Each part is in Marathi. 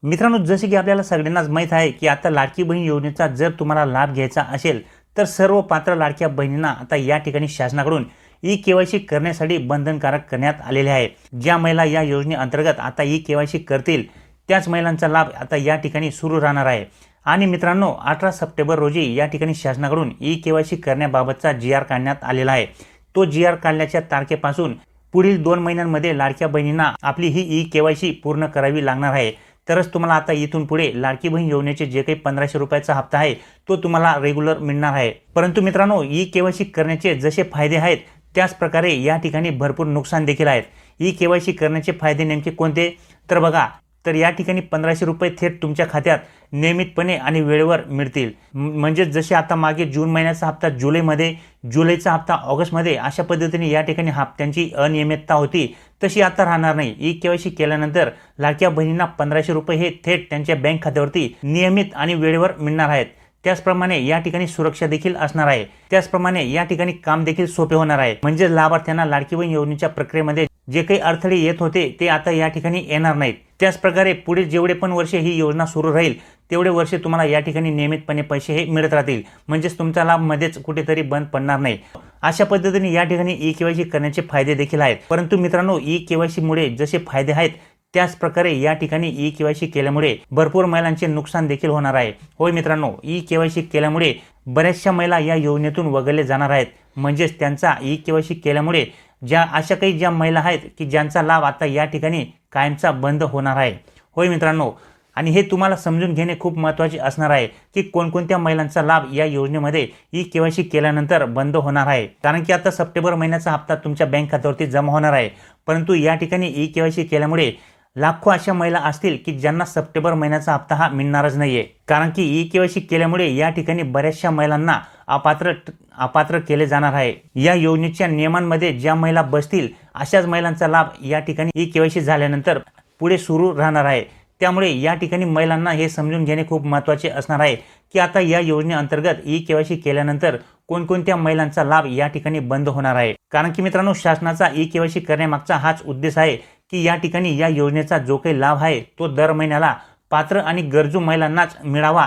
मित्रांनो, जसे की आपल्याला सगळ्यांनाच माहीत आहे की आता लाडकी बहीण योजनेचा जर तुम्हाला लाभ घ्यायचा असेल तर सर्व पात्र लाडक्या बहिणींना आता या ठिकाणी शासनाकडून ई-केवायसी करण्यासाठी बंधनकारक करण्यात आलेले आहे। ज्या महिला या योजनेअंतर्गत आता ई-केवायसी करतील त्याच महिलांचा लाभ आता या ठिकाणी सुरू राहणार आहे। आणि मित्रांनो, 18 सप्टेंबर रोजी या ठिकाणी शासनाकडून ई-केवायसी करण्याबाबतचा जी.आर. काढण्यात आलेला आहे। तो जी.आर. काढल्याच्या तारखेपासून पुढील 2 महिन्यांमध्ये लाडक्या बहिणींना आपली ही ई-केवायसी पूर्ण करावी लागणार आहे। तरच तुम्हाला आता इथून पुढे लाडकी बहीण योजनेचे जे काही 1500 रुपयाचा हप्ता आहे तो तुम्हाला रेग्युलर मिळणार आहे। परंतु मित्रांनो, ई-केवायसी करण्याचे जसे फायदे आहेत त्याच प्रकारे या ठिकाणी भरपूर नुकसान देखील आहेत। ई-केवायसी करण्याचे फायदे नेमके कोणते तर बघा, तर या ठिकाणी 1500 रुपये थेट तुमच्या खात्यात नियमितपणे आणि वेळेवर मिळतील। म्हणजे जसे आता मागे जून महिन्याचा हप्ता जुलैमध्ये, जुलैचा हप्ता ऑगस्टमध्ये, अशा पद्धतीने या ठिकाणी हप्त्यांची अनियमितता होती तशी आता राहणार नाही। ई-केवायसी केल्यानंतर लाडक्या बहिणींना 1500 रुपये हे थेट त्यांच्या बँक खात्यावरती नियमित आणि वेळेवर मिळणार आहेत। त्याचप्रमाणे या ठिकाणी सुरक्षा देखील असणार आहे। त्याचप्रमाणे या ठिकाणी काम देखील सोपे होणार आहे। म्हणजे लाभार्थ्यांना लाडकी बहीण योजनेच्या प्रक्रियेमध्ये जे काही अडथळे येत होते ते आता या ठिकाणी येणार नाहीत। त्याच प्रकारे पुढील जेवढे पण वर्ष ही योजना सुरू राहील तेवढे वर्ष तुम्हाला या ठिकाणी नियमितपणे पैसे हे मिळत राहतील। म्हणजेच तुमचा लाभ मध्येच कुठेतरी बंद पडणार नाही। अशा पद्धतीने या ठिकाणी ई-केवायसी करण्याचे फायदे देखील आहेत। परंतु मित्रांनो, ई-केवायसी मुळे जसे फायदे आहेत त्याच प्रकारे या ठिकाणी ई-केवायसी केल्यामुळे भरपूर महिलांचे नुकसान देखील होणार आहे। होय मित्रांनो, ई-केवायसी केल्यामुळे बऱ्याचशा महिला या योजनेतून वगळले जाणार आहेत। म्हणजेच त्यांचा ई-केवायसी केल्यामुळे अशा काही महिला आहेत की ज्यांचा लाभ आता या ठिकाणी कायमचा बंद होणार आहे। होय मित्रांनो, आणि हे तुम्हाला समजून घेणे खूप महत्त्वाचे असणार आहे की कोणकोणत्या महिलांचा लाभ या योजनेमध्ये ई-केवायसी केल्यानंतर बंद होणार आहे। कारण की आता सप्टेंबर महिन्याचा हप्ता तुमच्या बँक खात्यावरती जमा होणार आहे। परंतु या ठिकाणी ई-केवायसी केल्यामुळे लाखो अशा महिला असतील की ज्यांना सप्टेंबर महिन्याचा हप्ता हा मिळणारच नाहीये। कारण की ई-केवायसी केल्यामुळे या ठिकाणी बऱ्याचशा महिलांना अपात्र केले जाणार आहे। या योजनेच्या नियमांमध्ये ज्या महिला बसतील अशाच महिलांचा लाभ या ठिकाणी ई-केवायसी झाल्यानंतर पुढे सुरू राहणार आहे। त्यामुळे या ठिकाणी महिलांना हे समजून घेणे खूप महत्त्वाचे असणार आहे की आता या योजनेअंतर्गत ई-केवायसी केल्यानंतर कोणकोणत्या महिलांचा लाभ या ठिकाणी बंद होणार आहे। कारण की मित्रांनो, शासनाचा ई-केवायसी करण्यामागचा हाच उद्देश आहे की या ठिकाणी या योजनेचा जो काही लाभ आहे तो दर महिन्याला पात्र आणि गरजू महिलांनाच मिळावा।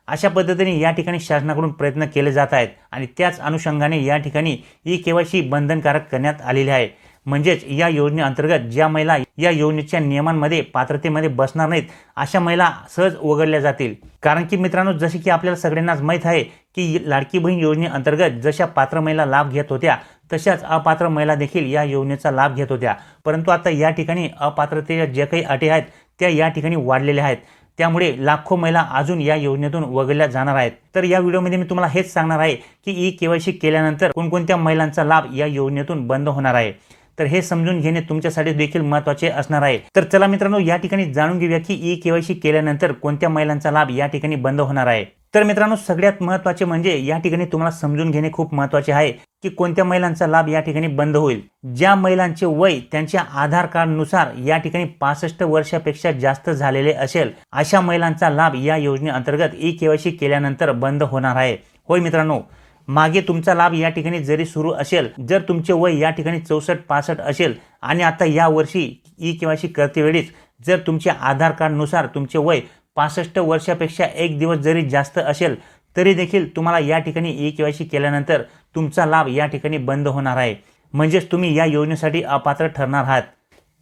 अशा पद्धतीने या ठिकाणी शासनाकडून प्रयत्न केले जात आहेत आणि त्याच अनुषंगाने या ठिकाणी ई-केवायसी बंधनकारक करण्यात आलेली आहे। म्हणजेच या योजनेअंतर्गत ज्या महिला या योजनेच्या नियमांमध्ये पात्रतेमध्ये बसणार नाहीत अशा महिला सहज वगळल्या जातील। कारण की मित्रांनो, जसे की आपल्याला सगळ्यांनाच माहीत आहे की लाडकी बहीण योजनेअंतर्गत जशा पात्र महिला लाभ घेत होत्या तशाच अपात्र महिला देखील या योजनेचा लाभ घेत होत्या। परंतु आता या ठिकाणी अपात्रतेच्या ज्या काही अटी आहेत त्या या ठिकाणी वाढलेल्या आहेत। त्यामुळे लाखो महिला अजून या योजनेतून वगळल्या जाणार आहेत। तर या व्हिडिओमध्ये मी तुम्हाला हेच सांगणार आहे की ई-केवायसी केल्यानंतर कोणकोणत्या महिलांचा लाभ या योजनेतून बंद होणार आहे। तर हे समजून घेणे तुमच्यासाठी देखील महत्त्वाचे असणार आहे। तर चला मित्रांनो, या ठिकाणी जाणून घेऊया की ई-केवायसी केल्यानंतर कोणत्या महिलांचा लाभ या ठिकाणी बंद होणार आहे। तर मित्रांनो, सगळ्यात महत्त्वाचे म्हणजे या ठिकाणी तुम्हाला समजून घेणे खूप महत्त्वाचे आहे की कोणत्या महिलांचा लाभ या ठिकाणी बंद होईल। ज्या महिलांचे वय त्यांच्या आधार कार्डनुसार या ठिकाणी 65 वर्षापेक्षा जास्त झालेले असेल अशा महिलांचा लाभ या योजनेअंतर्गत ई-केवायसी केल्यानंतर बंद होणार आहे। होय मित्रांनो, मागे तुमचा लाभ या ठिकाणी जरी सुरू असेल, जर तुमचे वय या ठिकाणी 64-65 असेल आणि आता या वर्षी ई-केवायसी करतेवेळीच जर तुमच्या आधार कार्डनुसार तुमचे वय 65 वर्षापेक्षा एक दिवस जरी जास्त असेल तरी देखील तुम्हाला या ठिकाणी ई-केवायसी केल्यानंतर तुमचा लाभ या ठिकाणी बंद होणार आहे। म्हणजेच तुम्ही या योजनेसाठी अपात्र ठरणार आहात।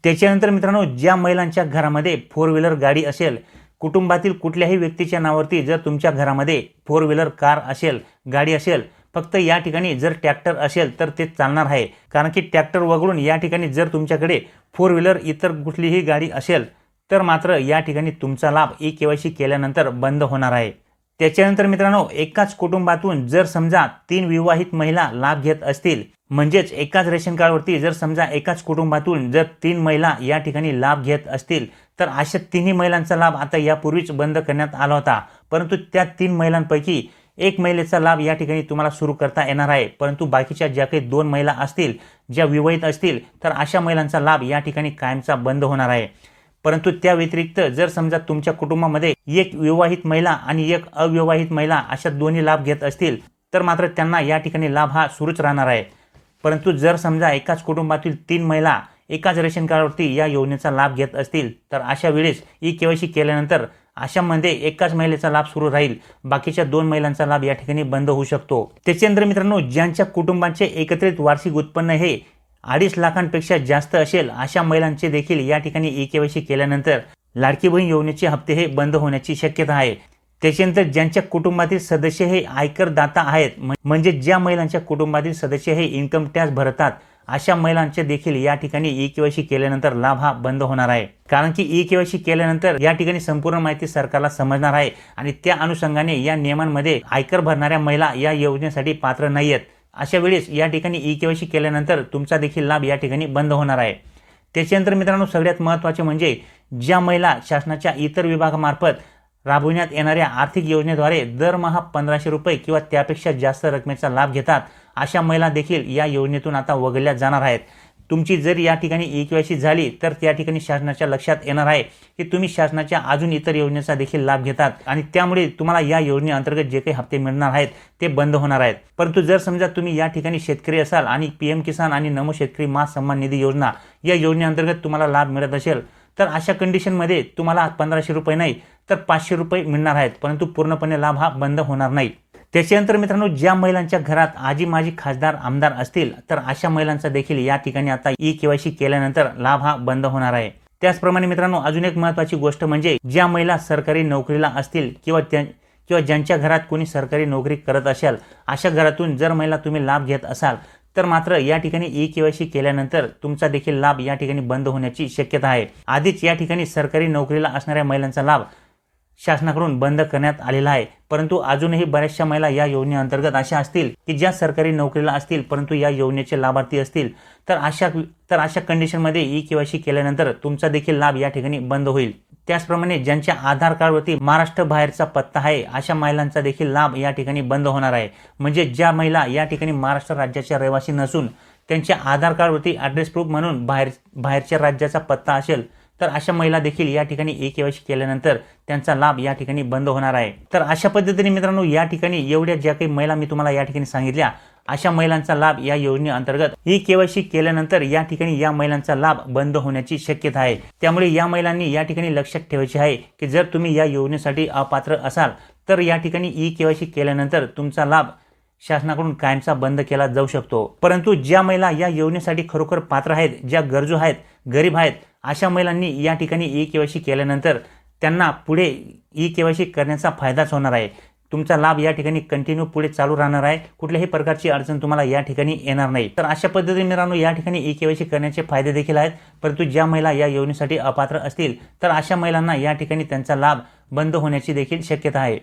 त्याच्यानंतर मित्रांनो, ज्या महिलांच्या घरामध्ये 4 व्हीलर गाडी असेल, कुटुंबातील कुठल्याही व्यक्तीच्या नावावरती जर तुमच्या घरामध्ये 4 व्हीलर कार असेल, गाडी असेल, फक्त या ठिकाणी जर ट्रॅक्टर असेल तर ते चालणार आहे। कारण की ट्रॅक्टर वगळून या ठिकाणी जर तुमच्याकडे 4 व्हीलर इतर कुठलीही गाडी असेल तर मात्र या ठिकाणी तुमचा लाभ ई-केवायसी केल्यानंतर बंद होणार आहे। त्याच्यानंतर मित्रांनो, एकाच कुटुंबातून जर समजा 3 विवाहित महिला लाभ घेत असतील, म्हणजेच एकाच रेशन कार्डवरती जर समजा एकाच कुटुंबातून जर 3 महिला या ठिकाणी लाभ घेत असतील तर अशा 3 महिलांचा लाभ आता यापूर्वीच बंद करण्यात आला होता। परंतु त्या 3 महिलांपैकी एक महिलेचा लाभ या ठिकाणी तुम्हाला सुरू करता येणार आहे। परंतु बाकीच्या ज्या काही 2 महिला असतील, ज्या विवाहित असतील, तर अशा महिलांचा लाभ या ठिकाणी कायमचा बंद होणार आहे। परंतु त्या व्यतिरिक्त जर समजा तुमच्या कुटुंबामध्ये एक विवाहित महिला आणि एक अविवाहित महिला अशा दोन्ही लाभ घेत असतील तर मात्र त्यांना या ठिकाणी लाभ हा सुरूच राहणार आहे। परंतु जर समजा एकाच कुटुंबातील 3 महिला एकाच रेशन कार्डवरती या योजनेचा लाभ घेत असतील तर अशा वेळेस ई-केवायसी केल्यानंतर अशामध्ये एकाच महिलेचा लाभ सुरू राहील, बाकीच्या 2 महिलांचा लाभ या ठिकाणी बंद होऊ शकतो। त्याच्यानंतर मित्रांनो, ज्यांच्या कुटुंबांचे एकत्रित वार्षिक उत्पन्न हे 2.5 लाखांपेक्षा जास्त असेल अशा महिलांचे देखील या ठिकाणी ई-केवायसी केल्यानंतर लाडकी बहीण योजनेचे हप्ते हे बंद होण्याची शक्यता आहे। त्याच्यानंतर ज्यांच्या कुटुंबातील सदस्य हे आयकर दाता आहेत, म्हणजे ज्या महिलांच्या कुटुंबातील सदस्य हे इन्कम टॅक्स भरतात अशा महिलांचे देखील या ठिकाणी ई-केवायसी केल्यानंतर लाभ हा बंद होणार आहे। कारण की ई-केवायसी केल्यानंतर या ठिकाणी संपूर्ण माहिती सरकारला समजणार आहे आणि त्या अनुषंगाने या नियमांमध्ये आयकर भरणाऱ्या महिला या योजनेसाठी पात्र नाही आहेत। अशा वेळेस या ठिकाणी ई-केवायसी केल्यानंतर तुमचा देखील लाभ या ठिकाणी बंद होणार आहे। त्याच्यानंतर मित्रांनो, सगळ्यात महत्त्वाचे म्हणजे ज्या महिला शासनाच्या इतर विभागामार्फत राबविण्यात येणाऱ्या आर्थिक योजनेद्वारे दरमहा 1500 रुपये किंवा त्यापेक्षा जास्त रकमेचा लाभ घेतात अशा महिला देखील या योजनेतून आता वगळल्या जाणार आहेत। तुमची जर या ठिकाणी ई-केवायसी झाली तर त्या ठिकाणी शासनाच्या लक्षात येणार आहे की तुम्ही शासनाच्या अजून इतर योजनेचा देखील लाभ घेतात आणि त्यामुळे तुम्हाला या योजनेअंतर्गत जे काही हप्ते मिळणार आहेत ते बंद होणार आहेत। परंतु जर समजा तुम्ही या ठिकाणी शेतकरी असाल आणि PM किसान आणि नमो शेतकरी मास सन्मान निधी योजना या योजनेअंतर्गत तुम्हाला लाभ मिळत असेल तर अशा कंडिशनमध्ये तुम्हाला 1500 रुपये नाही तर 500 रुपये मिळणार आहेत, परंतु पूर्णपणे लाभ हा बंद होणार नाही। त्याच्यानंतर मित्रांनो, ज्या महिलांच्या घरात आजी माजी खासदार आमदार असतील तर अशा महिलांचा देखील या ठिकाणी आता ई-केवायसी केल्यानंतर लाभ हा बंद होणार आहे। त्याचप्रमाणे मित्रांनो, अजून एक महत्त्वाची गोष्ट म्हणजे ज्या महिला सरकारी नोकरीला असतील किंवा ज्यांच्या घरात कोणी सरकारी नोकरी करत असेल अशा घरातून जर महिला तुम्ही लाभ घेत असाल तर मात्र या ठिकाणी ई-केवायसी केल्यानंतर तुमचा देखील लाभ या ठिकाणी बंद होण्याची शक्यता आहे। आधीच या ठिकाणी सरकारी नोकरीला असणाऱ्या महिलांचा लाभ शासनाकडून बंद करण्यात आलेला आहे, परंतु अजूनही बऱ्याचशा महिला या योजनेअंतर्गत अशा असतील की ज्या सरकारी नोकरीला असतील परंतु या योजनेचे लाभार्थी असतील तर अशा कंडिशनमध्ये ई-केवायसी केल्यानंतर तुमचा देखील लाभ या ठिकाणी बंद होईल। त्याचप्रमाणे ज्यांच्या आधार कार्डवरती महाराष्ट्र बाहेरचा पत्ता आहे अशा महिलांचा देखील लाभ या ठिकाणी बंद होणार आहे। म्हणजे ज्या महिला या ठिकाणी महाराष्ट्र राज्याच्या रहिवासी नसून त्यांच्या आधार कार्डवरती ॲड्रेस प्रूफ म्हणून बाहेरच्या राज्याचा पत्ता असेल तर अशा महिला देखील या ठिकाणी ई-केवायसी केल्यानंतर त्यांचा लाभ या ठिकाणी बंद होणार आहे। तर अशा पद्धतीने मित्रांनो, या ठिकाणी एवढ्या ज्या काही महिला मी तुम्हाला या ठिकाणी सांगितल्या अशा महिलांचा लाभ या योजनेअंतर्गत ई-केवायसी केल्यानंतर या ठिकाणी या महिलांचा लाभ बंद होण्याची शक्यता आहे। त्यामुळे या महिलांनी या ठिकाणी लक्षात ठेवायचे आहे की जर तुम्ही या योजनेसाठी अपात्र असाल तर या ठिकाणी ई-केवायसी केल्यानंतर तुमचा लाभ शासनाकडून कायमचा बंद केला जाऊ शकतो। परंतु ज्या महिला या योजनेसाठी खरोखर पात्र आहेत, ज्या गरजू आहेत, गरीब आहेत अशा महिलांनी या ठिकाणी ई-केवायसी केल्यानंतर त्यांना पुढे ई-केवायसी करण्याचा फायदाच होणार आहे। तुमचा लाभ या ठिकाणी कंटिन्यू पुढे चालू राहणार आहे, कुठल्याही प्रकारची अडचण तुम्हाला या ठिकाणी येणार नाही। तर अशा पद्धतीने मित्रांनो, या ठिकाणी ई-केवायसी करण्याचे फायदे देखील आहेत, परंतु ज्या महिला या योजनेसाठी अपात्र असतील तर अशा महिलांना या ठिकाणी त्यांचा लाभ बंद होण्याची देखील शक्यता आहे।